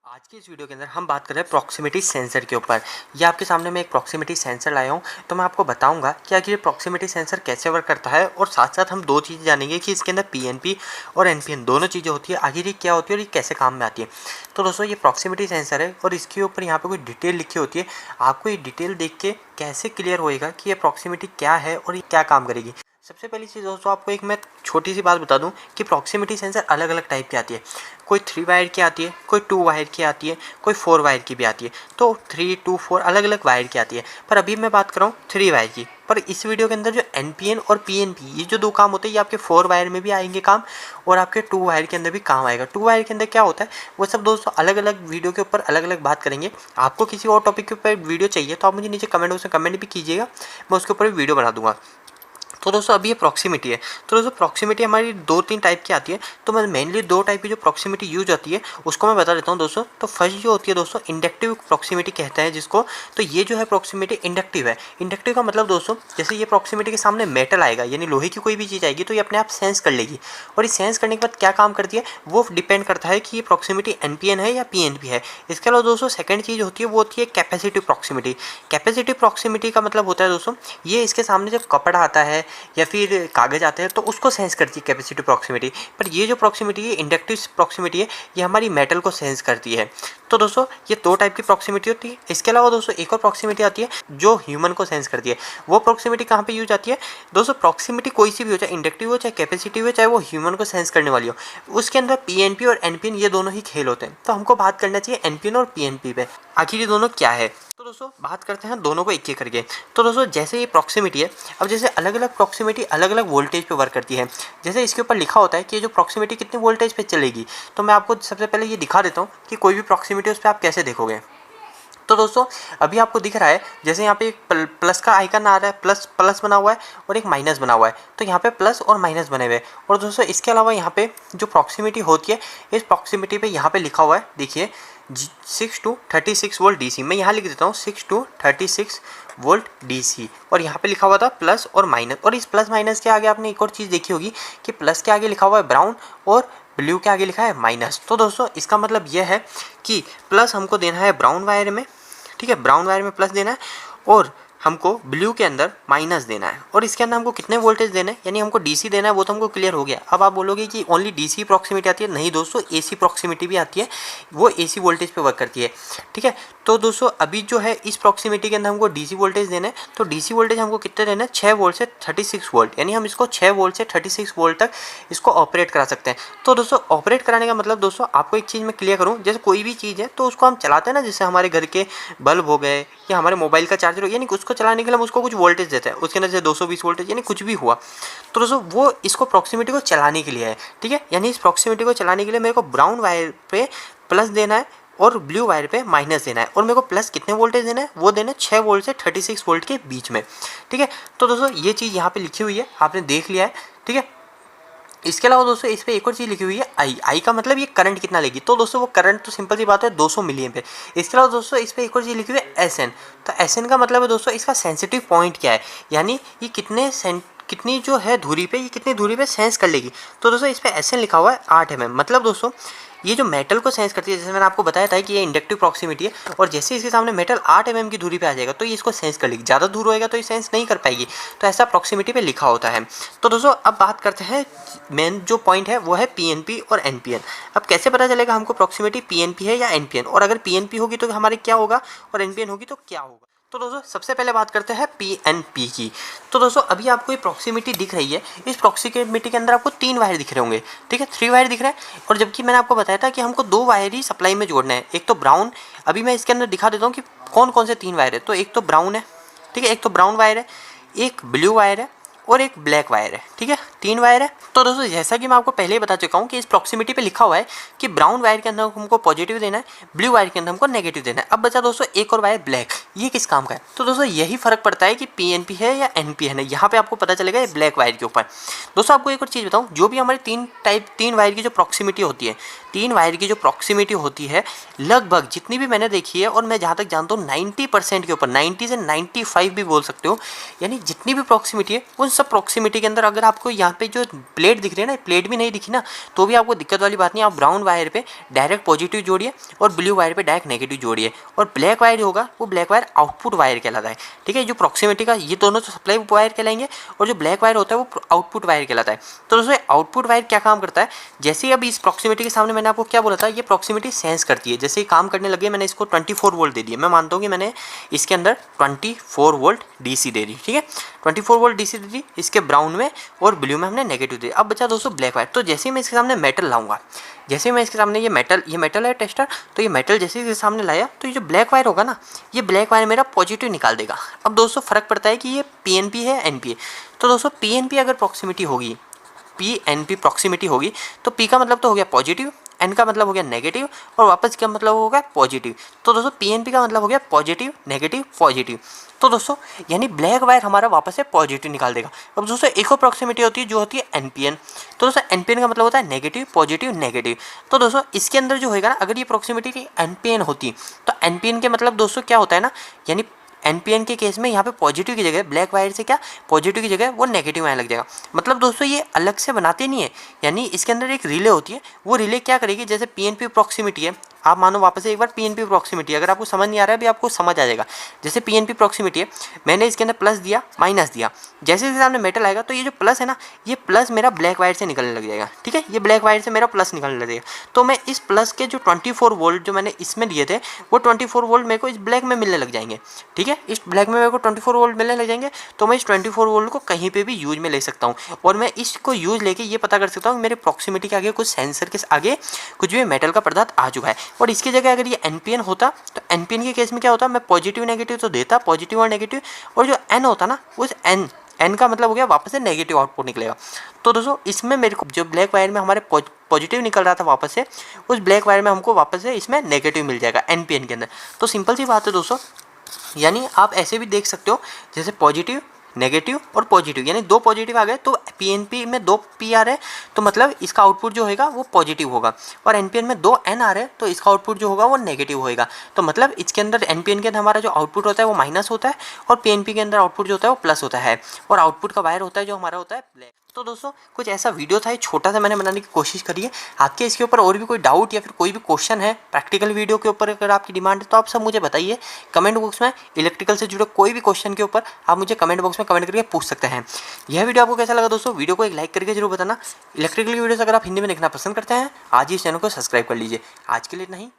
आज की इस वीडियो के अंदर हम बात कर रहे हैं प्रॉक्सिमिटी सेंसर के ऊपर। ये आपके सामने मैं एक प्रॉक्सिमिटी सेंसर लाया हूँ, तो मैं आपको बताऊंगा कि आखिर ये प्रॉक्सिमिटी सेंसर कैसे वर्क करता है और साथ साथ हम दो चीज़ें जानेंगे कि इसके अंदर पीएनपी और एनपीएन दोनों चीज़ें होती है, आखिर ये क्या होती है और ये कैसे काम में आती है। तो दोस्तों ये प्रॉक्सिमिटी सेंसर है और इसके ऊपर यहाँ पर कोई डिटेल लिखी होती है। आपको ये डिटेल देख के कैसे क्लियर होएगा कि ये प्रॉक्सिमिटी क्या है और ये क्या काम करेगी। सबसे पहली चीज़ दोस्तों आपको एक मैं छोटी सी बात बता दूं कि प्रॉक्सिमिटी सेंसर अलग अलग टाइप की आती है। कोई 3 वायर की आती है, कोई 2 वायर की आती है, कोई 4 वायर की भी आती है। तो 3, 2, 4 अलग अलग वायर की आती है, पर अभी मैं बात कर रहा हूँ 3 वायर की। पर इस वीडियो के अंदर जो एनपीएन और पीएनपी ये जो दो काम होते हैं ये आपके 4 वायर में भी आएंगे काम और आपके 2 वायर के अंदर भी काम आएगा। 2 वायर के अंदर क्या होता है वो सब दोस्तों अलग अलग वीडियो के ऊपर अलग अलग बात करेंगे। आपको किसी और टॉपिक के ऊपर वीडियो चाहिए तो आप मुझे नीचे कमेंट बॉक्स में कमेंट भी कीजिएगा, मैं उसके ऊपर वीडियो बना दूंगा। तो दोस्तों अभी ये प्रॉक्सिमिटी है। तो दोस्तों प्रॉक्सिमिटी हमारी 2-3 टाइप की आती है, तो मैं मेनली 2 टाइप की जो प्रॉक्सिमिटी यूज होती है उसको मैं बता देता हूँ दोस्तों। तो फर्स्ट जो होती है दोस्तों इंडक्टिव प्रॉक्सिमिटी कहते हैं जिसको। तो ये जो है प्रॉक्सिमिटी इंडक्टिव है। इंडक्टिव का मतलब दोस्तों जैसे ये प्रॉक्सिमिटी के सामने मेटल आएगा यानी लोहे की कोई भी चीज़ आएगी तो ये अपने आप सेंस कर लेगी, और ये सेंस करने के बाद क्या काम करती है वो डिपेंड करता है कि ये प्रॉक्सिमिटी एनपीएन है या पीएनपी है। इसके अलावा दोस्तों सेकंड चीज़ होती है वो होती है कैपेसिटिव प्रॉक्सिमिटी। कैपेसिटिव प्रॉक्सिमिटी का मतलब होता है दोस्तों ये इसके सामने जब कपड़ा आता है या फिर कागज आते हैं तो उसको सेंस करती है कैपेसिटिव प्रॉक्सिमिटी। पर ये जो प्रॉक्सिमिटी है इंडक्टिव प्रॉक्सिमिटी है, ये हमारी मेटल को सेंस करती है। तो दोस्तों ये 2 टाइप की प्रॉक्सिमिटी होती है। इसके अलावा दोस्तों एक और प्रॉक्सिमिटी आती है जो ह्यूमन को सेंस करती है। वो प्रॉक्सिमिटी कहाँ पे यूज आती है दोस्तों? प्रॉक्सिमिटी कोई सी भी हो, चाहे इंडक्टिव हो चाहे कैपेसिटिव हो चाहे वो ह्यूमन को सेंस करने वाली हो, उसके अंदर पीएनपी और एनपीएन ये दोनों ही खेल होते हैं। तो हमको बात करना चाहिए एनपीएन और पीएनपी पे, आखिर ये दोनों क्या है। तो दोस्तों बात करते हैं दोनों को एक एक करके। तो दोस्तों जैसे ये प्रॉक्सिमिटी है, अब जैसे अलग अलग प्रॉक्सिमिटी अलग अलग वोल्टेज पे वर्क करती है। जैसे इसके ऊपर लिखा होता है कि ये जो प्रॉक्सिमिटी कितने वोल्टेज पे चलेगी, तो मैं आपको सबसे पहले ये दिखा देता हूँ कि कोई भी प्रॉक्सिमिटी उस पर आप कैसे देखोगे। तो दोस्तों अभी आपको दिख रहा है जैसे यहाँ पे एक प्लस का आइकन आ रहा है, प्लस प्लस बना हुआ है और एक माइनस बना हुआ है। तो यहाँ पे प्लस और माइनस बने हुए हैं। और दोस्तों इसके अलावा यहाँ पे जो प्रॉक्सिमिटी होती है इस प्रॉक्सिमिटी पे यहाँ पे लिखा हुआ है देखिए 6 to 36 वोल्ट डीसी। मैं यहाँ लिख देता हूँ 6 to 36 वोल्ट डीसी, और यहाँ पे लिखा हुआ था प्लस और माइनस। और इस प्लस माइनस के आगे आपने एक और चीज़ देखी होगी कि प्लस के आगे लिखा हुआ है ब्राउन और ब्लू के आगे लिखा है माइनस। तो दोस्तों इसका मतलब यह है कि प्लस हमको देना है ब्राउन वायर में, ठीक है, ब्राउन वायर में प्लस देना है, और हमको ब्लू के अंदर माइनस देना है। और इसके अंदर हमको कितने वोल्टेज देना है यानी हमको डीसी देना है, वो तो हमको क्लियर हो गया। अब आप बोलोगे कि ओनली डीसी प्रॉक्सिमिटी आती है, नहीं दोस्तों एसी प्रॉक्सिमिटी भी आती है, वो एसी वोल्टेज पे वर्क करती है, ठीक है। तो दोस्तों अभी जो है इस प्रॉक्सिमिटी के अंदर हमको डीसी वोल्टेज देना है, तो डीसी वोल्टेज हमको कितने देना है 6 वोल्ट से 36 वोल्ट, यानी हम इसको 6 वोल्ट से 36 वोल्ट तक इसको ऑपरेट करा सकते हैं। तो दोस्तों ऑपरेट कराने का मतलब दोस्तों आपको एक चीज़ मैं क्लियर करूँ, जैसे कोई भी चीज़ है तो उसको हम चलाते हैं ना, जैसे हमारे घर के बल्ब हो गए या हमारे मोबाइल का चार्जर हो, यानी उसको चलाने के लिए हम उसको कुछ वोल्टेज देते हैं, उसके अंदर जैसे 220 वोल्टेज यानी कुछ भी हुआ, तो दोस्तों वो इसको प्रॉक्सिमिटी को चलाने के लिए है, ठीक है। यानी इस प्रॉक्सिमिटी को चलाने के लिए मेरे को ब्राउन वायर पे प्लस देना है और ब्लू वायर पे माइनस देना है, और मेरे को प्लस कितने वोल्टेज देना है वो देना है 6 वोल्ट से 36 वोल्ट के बीच में, ठीक है। तो दोस्तों ये चीज़ यहाँ पे लिखी हुई है, आपने देख लिया है, ठीक है। इसके अलावा दोस्तों इस पर एक और चीज़ लिखी हुई है आई का मतलब ये करंट कितना लेगी। तो दोस्तों वो करंट तो सिंपल सी बात है 200 मिली एम्पीयर। इसके अलावा दोस्तों इस पर एक और चीज़ लिखी हुई है एसएन। तो एसएन का मतलब है दोस्तों इसका सेंसिटिव पॉइंट क्या है, यानी ये कितनी जो है दूरी पे, ये कितनी दूरी पे सेंस कर लेगी। तो दोस्तों इस पर एसएन लिखा हुआ है 8 mm। मतलब दोस्तों ये जो मेटल को सेंस करती है, जैसे मैंने आपको बताया था कि ये इंडक्टिव प्रॉक्सिमिटी है, और जैसे इसके सामने मेटल 8 mm की दूरी पे आ जाएगा तो ये इसको सेंस कर लेगी, ज़्यादा दूर होएगा तो ये सेंस नहीं कर पाएगी। तो ऐसा प्रॉक्सिमिटी पे लिखा होता है। तो दोस्तों अब बात करते हैं मेन जो पॉइंट है वो है पीएनपी और एनपीएन। अब कैसे पता चलेगा हमको प्रॉक्सिमिटी पीएनपी है या एनपीएन, और अगर पीएनपी होगी तो हमारे क्या होगा और एनपीएन होगी तो क्या होगा। तो दोस्तों सबसे पहले बात करते हैं पीएनपी की। तो दोस्तों अभी आपको ये प्रॉक्सिमिटी दिख रही है, इस प्रॉक्सिमिटी के अंदर आपको 3 वायर दिख रहे होंगे, ठीक है, 3 वायर दिख रहे हैं, और जबकि मैंने आपको बताया था कि हमको 2 वायर ही सप्लाई में जोड़ना है, एक तो ब्राउन। अभी मैं इसके अंदर दिखा देता हूँ कि कौन कौन से 3 वायर है। तो एक तो ब्राउन है, ठीक है, एक तो ब्राउन वायर है, एक ब्लू वायर है और एक ब्लैक वायर है, ठीक है, 3 वायर है। तो दोस्तों जैसा कि मैं आपको पहले ही बता चुका हूँ कि इस प्रॉक्सिमिटी पे लिखा हुआ है कि ब्राउन वायर के अंदर हमको पॉजिटिव देना है, ब्लू वायर के अंदर हमको नेगेटिव देना है। अब बचा दोस्तों एक और वायर ब्लैक, ये किस काम का है। तो दोस्तों यही फर्क पड़ता है कि पीएनपी है या एनपीएन है, यहाँ पे आपको पता चलेगा ये ब्लैक वायर के ऊपर। दोस्तों आपको एक और चीज़ बताऊँ, जो भी हमारी 3 वायर की जो प्रॉक्सिमिटी होती है, 3 वायर की जो प्रॉक्सिमिटी होती है, लगभग जितनी भी मैंने देखी है और मैं जहाँ तक जानता हूँ 90% के ऊपर, 90 से 95 भी बोल सकते हो, यानी जितनी भी प्रॉक्सिमिटी है उन उस प्रॉक्सिमिटी के अंदर अगर आपको यहाँ पे जो प्लेट दिख रही है ना, प्लेट भी नहीं दिखी ना, तो भी आपको दिक्कत वाली बात नहीं। आप ब्राउन वायर पे डायरेक्ट पॉजिटिव जोड़िए और ब्लू वायर पे डायरेक्ट नेगेटिव जोड़िए, और ब्लैक वायर होगा वो ब्लैक वायर आउटपुट वायर कहलाता है। ठीक है, जो प्रॉक्सिमिटी का ये दोनों तो सप्लाई वायर कहलाएंगे, और जो ब्लैक वायर होता है वो आउटपुट वायर कहलाता है। तो दोस्तों आउटपुट वायर क्या काम करता है, जैसे अभी इस प्रॉक्सिमिटी के सामने मैंने आपको क्या बोला था, ये प्रॉक्सिमिटी सेंस करती है। जैसे ही काम करने लगे, मैंने इसको 24 वोल्ट दे दिया, मैं मानता हूँ कि मैंने इसके अंदर 24 वोल्ट डीसी दे दी। ठीक है, 24 वोल्ट डीसी दे दी, इसके ब्राउन में और ब्लू में हमने नेगेटिव दे। अब बचा दोस्तों ब्लैक वायर। तो जैसे ही मैं इसके सामने मेटल लाऊंगा, जैसे ही मैं इसके सामने ये मेटल है टेस्टर, तो ये मेटल जैसे ही इसके सामने लाया, तो ये जो ब्लैक वायर होगा ना, ये ब्लैक वायर मेरा पॉजिटिव निकाल देगा। अब दोस्तों फर्क पड़ता है कि ये पीएनपी है एनपी है। तो दोस्तों पीएनपी अगर प्रॉक्सिमिटी होगी, पीएनपी प्रॉक्सिमिटी होगी, तो पी का मतलब तो हो गया पॉजिटिव, एन का मतलब हो गया नेगेटिव, और वापस क्या मतलब होगा पॉजिटिव। तो दोस्तों पीएनपी का मतलब हो गया पॉजिटिव नेगेटिव पॉजिटिव। तो दोस्तों यानी ब्लैक वायर हमारा वापस से पॉजिटिव निकाल देगा। अब दोस्तों एक और प्रॉक्सिमिटी होती है जो होती है एनपीएन। तो दोस्तों एनपीएन का मतलब होता है नेगेटिव पॉजिटिव नेगेटिव। तो दोस्तों इसके अंदर जो होगा ना, अगर ये प्रॉक्सिमिटी एनपीएन होती, तो एनपीएन के मतलब दोस्तों क्या होता है ना, यानी एनपीएन के केस में यहाँ पे पॉजिटिव की जगह ब्लैक वायर से क्या पॉजिटिव की जगह वो नेगेटिव आने लग जाएगा। मतलब दोस्तों ये अलग से बनाते नहीं है, यानी इसके अंदर एक रिले होती है, वो रिले क्या करेगी, जैसे पीएनपी प्रॉक्सिमिटी है, आप मानो वापस से एक बार पीएनपी प्रॉक्सिमिटी, अगर आपको समझ नहीं आ रहा है अभी आपको समझ आ जाएगा। जैसे पीएनपी प्रॉक्सिमिटी है, मैंने इसके अंदर प्लस दिया माइनस दिया, जैसे इसके सामने मेटल आएगा तो ये जो प्लस है ना, ये प्लस मेरा ब्लैक वायर से निकलने लग जाएगा। ठीक है, ये ब्लैक वायर से मेरा प्लस निकलने लग जाएगा। तो मैं इस प्लस के जो 24 वोल्ट जो मैंने इसमें दिए थे, वो 24 वोल्ट मेरे को इस ब्लैक में मिलने लग जाएंगे। ठीक है, इस ब्लैक में मेरे को 24 वोल्ट मिलने लग जाएंगे, तो मैं इस 24 वोल्ट को कहीं पे भी यूज में ले सकता हूँ, और मैं इसको यूज लेके ये पता कर सकता हूँ मेरे प्रॉक्सिमिटी के आगे कुछ सेंसर के आगे कुछ भी मेटल का पदार्थ आ चुका है। और इसकी जगह अगर ये एनपीएन होता, तो एनपीएन के केस में क्या होता, मैं पॉजिटिव नेगेटिव तो देता, पॉजिटिव और नेगेटिव, और जो एन होता ना, उस एन का मतलब हो गया वापस से नेगेटिव आउटपुट निकलेगा। तो दोस्तों इसमें मेरे को जो ब्लैक वायर में हमारे पॉजिटिव निकल रहा था वापस से, उस ब्लैक वायर में हमको वापस से इसमें नेगेटिव मिल जाएगा एनपीएन के अंदर। तो सिंपल सी बात है दोस्तों, यानी आप ऐसे भी देख सकते हो, जैसे पॉजिटिव नेगेटिव और पॉजिटिव, यानी दो पॉजिटिव आ गए तो पीएनपी में 2 पी आ रहे हैं, तो मतलब इसका आउटपुट जो होगा वो पॉजिटिव होगा। और एनपीएन में 2 एन आ रहे हैं, तो इसका आउटपुट जो होगा वो नेगेटिव होगा। तो मतलब इसके अंदर एनपीएन के अंदर हमारा जो आउटपुट होता है वो माइनस होता है, और पीएनपी के अंदर आउटपुट जो होता है वो प्लस होता है, और आउटपुट का वायर होता है जो हमारा होता है ब्लैक। तो दोस्तों कुछ ऐसा वीडियो था, छोटा सा मैंने बनाने की कोशिश करी है। आपके इसके ऊपर और भी कोई डाउट या फिर कोई भी क्वेश्चन है प्रैक्टिकल वीडियो के ऊपर, अगर आपकी डिमांड है तो आप सब मुझे बताइए कमेंट बॉक्स में। इलेक्ट्रिकल से जुड़े कोई भी क्वेश्चन के ऊपर आप मुझे कमेंट बॉक्स में कमेंट करके पूछ सकते हैं। यह वीडियो आपको कैसा लगा दोस्तों, वीडियो को एक लाइक करके जरूर बताना। इलेक्ट्रिकल वीडियोस अगर आप हिंदी में देखना पसंद करते हैं, आज ही इस चैनल को सब्सक्राइब कर लीजिए। आज के लिए नहीं।